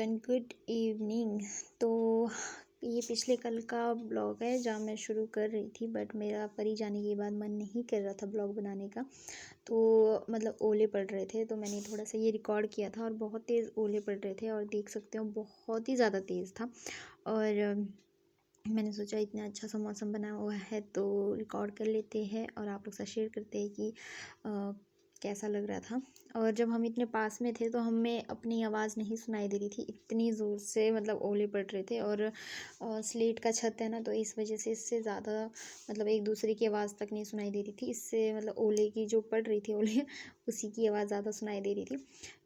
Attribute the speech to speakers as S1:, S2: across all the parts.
S1: Everyone, good evening. तो ये पिछले कल का ब्लॉग है जहाँ मैं शुरू कर रही थी, बट मेरा परी जाने के बाद मन नहीं कर रहा था ब्लॉग बनाने का। तो मतलब ओले पड़ रहे थे, तो मैंने थोड़ा सा ये रिकॉर्ड किया था और बहुत तेज़ ओले पड़ रहे थे और देख सकते हो बहुत ही ज़्यादा तेज़ था। और मैंने सोचा इतना अच्छा सा मौसम बना हुआ है तो रिकॉर्ड कर लेते हैं और आप लोग से शेयर करते हैं कि कैसा लग रहा था। और जब हम इतने पास में थे तो हमें अपनी आवाज़ नहीं सुनाई दे रही थी, इतनी ज़ोर से मतलब ओले पड़ रहे थे। और स्लेट का छत है ना, तो इस वजह से इससे ज़्यादा मतलब एक दूसरे की आवाज़ तक नहीं सुनाई दे रही थी। इससे मतलब ओले की जो पड़ रही थी ओले उसी की आवाज़ ज़्यादा सुनाई दे रही थी।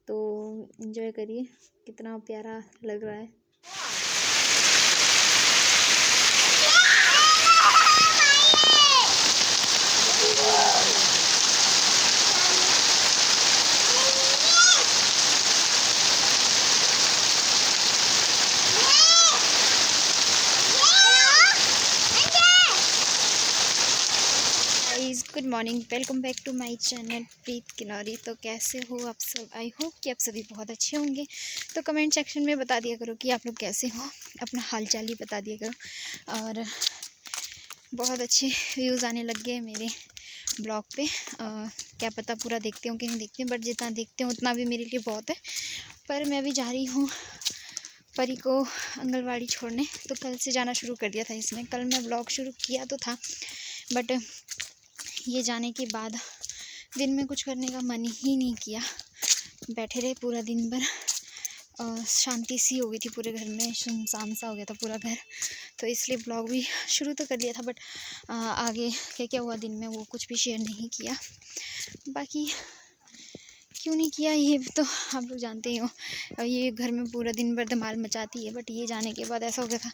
S1: तो एंजॉय करिए, कितना प्यारा लग रहा है। Good morning, welcome back to my channel Preet Kinnauri. तो कैसे हो आप सब? आई होप कि आप सभी बहुत अच्छे होंगे। तो कमेंट सेक्शन में बता दिया करो कि आप लोग कैसे हो, अपना हालचाल ही बता दिया करो। और बहुत अच्छे व्यूज़ आने लग गए मेरे ब्लॉग पे। क्या पता पूरा देखते हो कि नहीं देखते, बट जितना देखते हो उतना भी मेरे लिए बहुत है। पर मैं भी जा रही हूँ परी को आंगनवाड़ी छोड़ने। तो कल से जाना शुरू कर दिया था इसने। कल मैं ब्लॉग शुरू किया तो था, बट ये जाने के बाद दिन में कुछ करने का मन ही नहीं किया। बैठे रहे पूरा दिन भर, शांति सी हो गई थी पूरे घर में, सुनसान सा हो गया था पूरा घर। तो इसलिए ब्लॉग भी शुरू तो कर दिया था, बट आगे क्या क्या हुआ दिन में वो कुछ भी शेयर नहीं किया। बाकी क्यों नहीं किया ये तो आप लोग जानते ही हो। ये घर में पूरा दिन भर धमाल मचाती है, बट ये जाने के बाद ऐसा हो गया था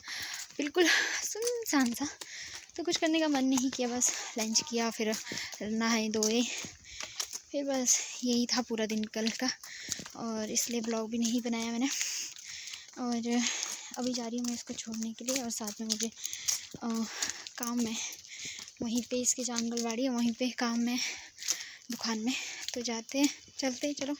S1: बिल्कुल सुनसान सा। तो कुछ करने का मन नहीं किया, बस लंच किया, फिर नहाए धोए, फिर बस यही था पूरा दिन कल का। और इसलिए ब्लॉग भी नहीं बनाया मैंने। और अभी जा रही हूँ मैं इसको छोड़ने के लिए, और साथ में मुझे काम में वहीं पे इसके जो आंगनवाड़ी है वहीं पे काम में दुकान में। तो जाते हैं, चलते हैं, चलो।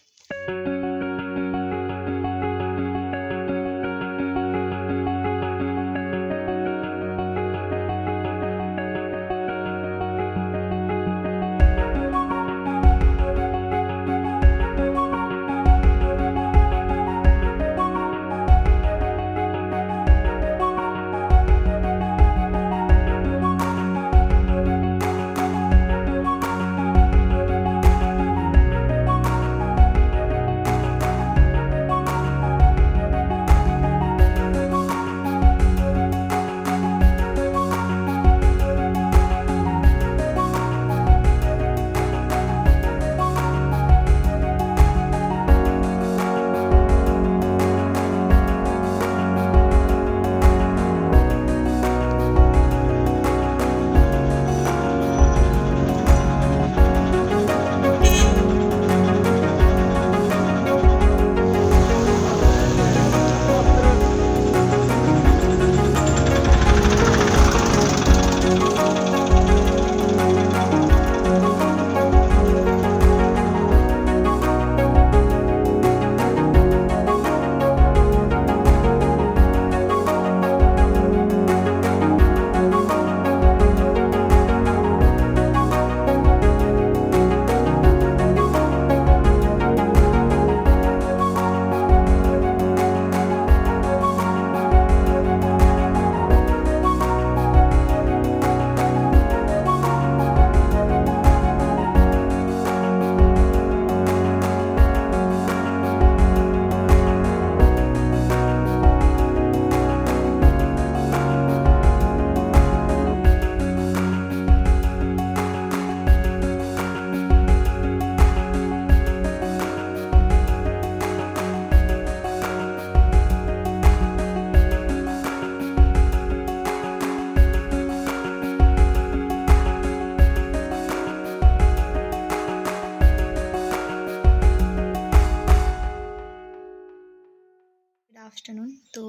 S1: आफ्टरनून। तो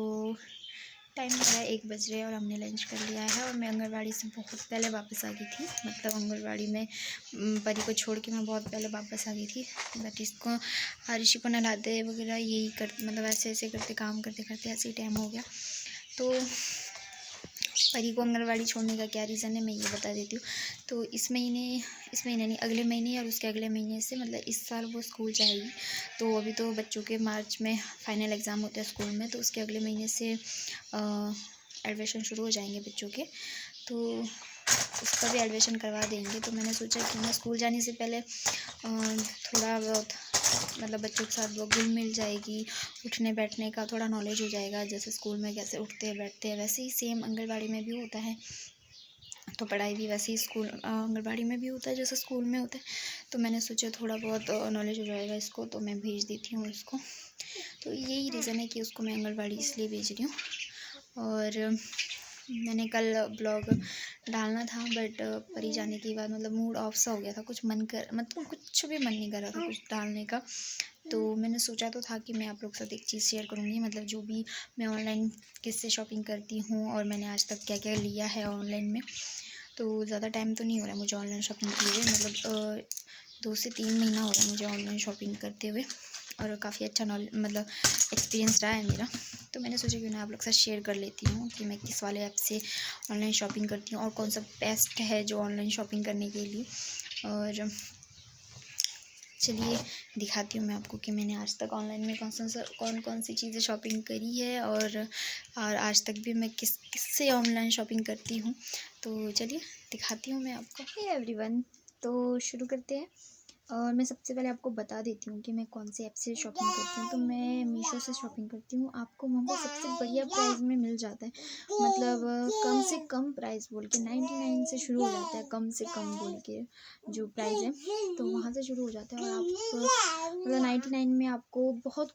S1: टाइम हो रहा है 1 बज रहे हैं और हमने लंच कर लिया है। और मैं आंगनबाड़ी से बहुत पहले वापस आ गई थी, मतलब आंगनबाड़ी में परी को छोड़ के मैं बहुत पहले वापस आ गई थी। बट इसको आरुषि को नहलाते वगैरह यही कर, मतलब ऐसे ऐसे करते काम करते करते ऐसे ही टाइम हो गया। तो परी को आंगनबाड़ी छोड़ने का क्या रीज़न है मैं ये बता देती हूँ। तो इस महीने नहीं, अगले महीने और उसके अगले महीने से, मतलब इस साल वो स्कूल जाएगी। तो अभी तो बच्चों के मार्च में फाइनल एग्ज़ाम होते हैं स्कूल में, तो उसके अगले महीने से एडमिशन शुरू हो जाएंगे बच्चों के, तो उसका भी एडमिशन करवा देंगे। तो मैंने सोचा कि मैं स्कूल जाने से पहले थोड़ा बहुत, मतलब बच्चों के साथ वो घुल मिल जाएगी, उठने बैठने का थोड़ा नॉलेज हो जाएगा। जैसे स्कूल में कैसे उठते हैं बैठते हैं, वैसे ही सेम आंगनबाड़ी में भी होता है। तो पढ़ाई भी वैसे ही स्कूल आंगनबाड़ी में भी होता है जैसे स्कूल में होता है। तो मैंने सोचा थोड़ा बहुत नॉलेज हो जाएगा इसको, तो मैं भेज देती हूँ इसको। तो यही रीज़न है कि उसको मैं आंगनबाड़ी इसलिए भेज रही हूँ। और मैंने कल ब्लॉग डालना था, बट परी जाने के बाद मतलब मूड ऑफ सा हो गया था, मतलब कुछ भी मन नहीं कर रहा था कुछ डालने का। तो मैंने सोचा तो था कि मैं आप लोग के साथ एक चीज़ शेयर करूँगी, मतलब जो भी मैं ऑनलाइन किससे शॉपिंग करती हूँ और मैंने आज तक क्या क्या लिया है ऑनलाइन में। तो ज़्यादा टाइम तो नहीं हो रहा है मुझे ऑनलाइन शॉपिंग किए हुए, मतलब 2 से 3 महीना हो रहा है मुझे ऑनलाइन शॉपिंग करते हुए, और काफ़ी अच्छा मतलब एक्सपीरियंस रहा है मेरा। तो मैंने सोचा कि मैं आप लोग के साथ शेयर कर लेती हूँ कि मैं किस वाले ऐप से ऑनलाइन शॉपिंग करती हूँ और कौन सा बेस्ट है जो ऑनलाइन शॉपिंग करने के लिए। और चलिए दिखाती हूँ मैं आपको कि मैंने आज तक ऑनलाइन में कौन कौन सी चीज़ें शॉपिंग करी है, और आज तक भी मैं किससे ऑनलाइन शॉपिंग करती हूँ। तो चलिए दिखाती हूँ मैं आपको। हे एवरीवन, तो शुरू करते हैं। और मैं सबसे पहले आपको बता देती हूँ कि मैं कौन से ऐप से शॉपिंग करती हूँ। तो मैं मीशो से शॉपिंग करती हूँ। आपको वहाँ पर सबसे बढ़िया प्राइस में मिल जाता है, मतलब कम से कम प्राइस बोल के 99 से शुरू हो जाता है, कम से कम बोल के जो प्राइस है तो वहाँ से शुरू हो जाता है। और आप मतलब 99 में आपको बहुत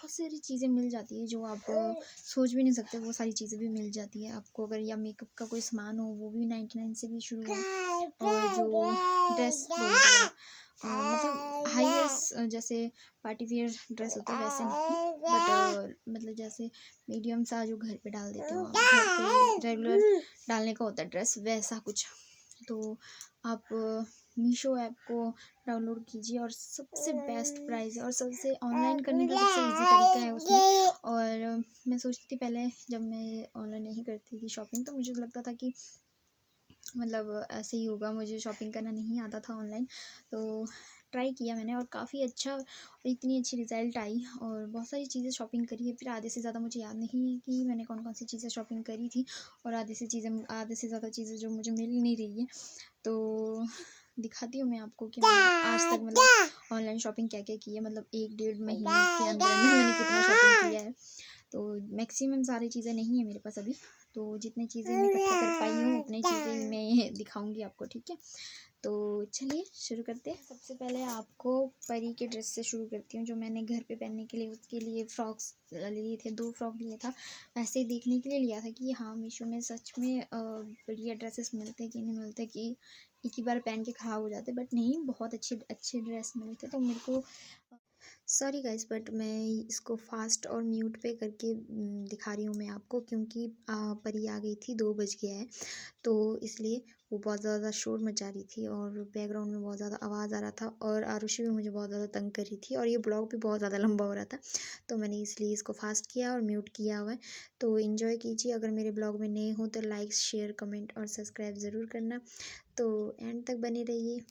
S1: सारी चीज़ें मिल जाती है जो आप सोच भी नहीं सकते, वो सारी चीज़ें भी मिल जाती है आपको। अगर या मेकअप का कोई सामान हो वो भी 99 से भी शुरू है। और जो ड्रेस बोलते हैं मतलब हाईएस्ट जैसे पार्टी वियर ड्रेस होता है वैसे नहीं, बट मतलब जैसे मीडियम सा जो घर पे डाल देते हो आप, घर पे रेगुलर डालने का होता है ड्रेस, वैसा कुछ। तो आप मीशो ऐप को डाउनलोड कीजिए, और सबसे बेस्ट प्राइस है और सबसे ऑनलाइन करने का सबसे इजी तरीका है उसमें। और मैं सोचती थी पहले, जब मैं ऑनलाइन नहीं करती थी शॉपिंग, तो मुझे लगता था कि मतलब ऐसे ही होगा, मुझे शॉपिंग करना नहीं आता था ऑनलाइन। तो ट्राई किया मैंने और काफ़ी अच्छा, और इतनी अच्छी रिज़ल्ट आई, और बहुत सारी चीज़ें शॉपिंग करी है। फिर आधे से ज़्यादा मुझे याद नहीं है कि मैंने कौन कौन सी चीज़ें शॉपिंग करी थी, और आधे से ज़्यादा चीज़ें जो मुझे मिल नहीं रही है। तो दिखाती हूँ मैं आपको कि मैंने आज तक मतलब ऑनलाइन शॉपिंग क्या क्या की है, मतलब 1-1.5 महीने के अंदर मैंने कितना शॉपिंग किया है। तो मैक्सिमम सारी चीज़ें नहीं है मेरे पास अभी, तो जितनी चीज़ें मैं इकट्ठा कर पाई हूँ उतनी चीज़ें मैं दिखाऊंगी आपको, ठीक है। तो चलिए शुरू करते हैं। सबसे पहले आपको परी के ड्रेस से शुरू करती हूँ, जो मैंने घर पे पहनने के लिए उसके लिए फ्रॉक्स लिए थे, 2 फ्रॉक लिया था। ऐसे ही देखने के लिए लिया था कि हाँ मीशो में सच में बढ़िया ड्रेसेस मिलते कि नहीं मिलते, कि एक ही बार पहन के ख़राब हो जाते, बट नहीं, बहुत अच्छे ड्रेस मिलते। तो मेरे को सॉरी गाइस, बट मैं इसको फास्ट और म्यूट पे करके दिखा रही हूँ मैं आपको, क्योंकि परी आ गई थी, 2 बज गया है, तो इसलिए वो बहुत ज़्यादा शोर मचा रही थी और बैकग्राउंड में बहुत ज़्यादा आवाज़ आ रहा था, और आरुषि भी मुझे बहुत ज़्यादा तंग कर रही थी, और ये ब्लॉग भी बहुत ज़्यादा लंबा हो रहा था। तो मैंने इसलिए इसको फास्ट किया और म्यूट किया हुआ है। तो इन्जॉय कीजिए। अगर मेरे ब्लॉग में नए हो तो लाइक, शेयर, कमेंट और सब्सक्राइब ज़रूर करना। तो एंड तक बने रहिए।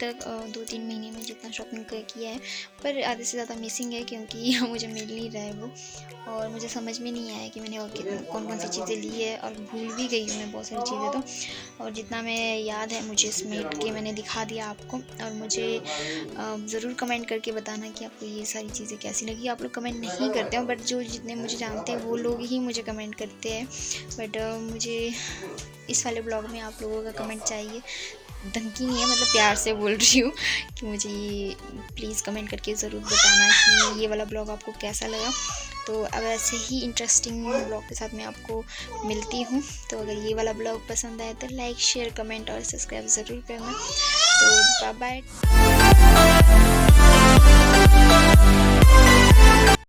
S1: तक 2-3 महीने में जितना शॉपिंग किया है, पर आधे से ज़्यादा मिसिंग है क्योंकि मुझे मिल नहीं रहा है वो, और मुझे समझ में नहीं आया कि मैंने और कौन कौन सी चीज़ें ली है, और भूल भी गई हूँ मैं बहुत सारी चीज़ें तो। और जितना मैं याद है मुझे समेट के मैंने दिखा दिया आपको। और मुझे ज़रूर कमेंट करके बताना कि आपको ये सारी चीज़ें कैसी लगी। आप लोग कमेंट नहीं करते हो, बट जो जितने मुझे जानते हैं वो लोग ही मुझे कमेंट करते हैं। बट मुझे इस वाले ब्लॉग में आप लोगों का कमेंट चाहिए। धमकी नहीं है, मतलब प्यार से बोल रही हूँ कि मुझे ये प्लीज़ कमेंट करके ज़रूर बताना कि ये वाला ब्लॉग आपको कैसा लगा। तो अब ऐसे ही इंटरेस्टिंग ब्लॉग के साथ मैं आपको मिलती हूँ। तो अगर ये वाला ब्लॉग पसंद आए तो लाइक, शेयर, कमेंट और सब्सक्राइब ज़रूर करना। तो बाय बाय।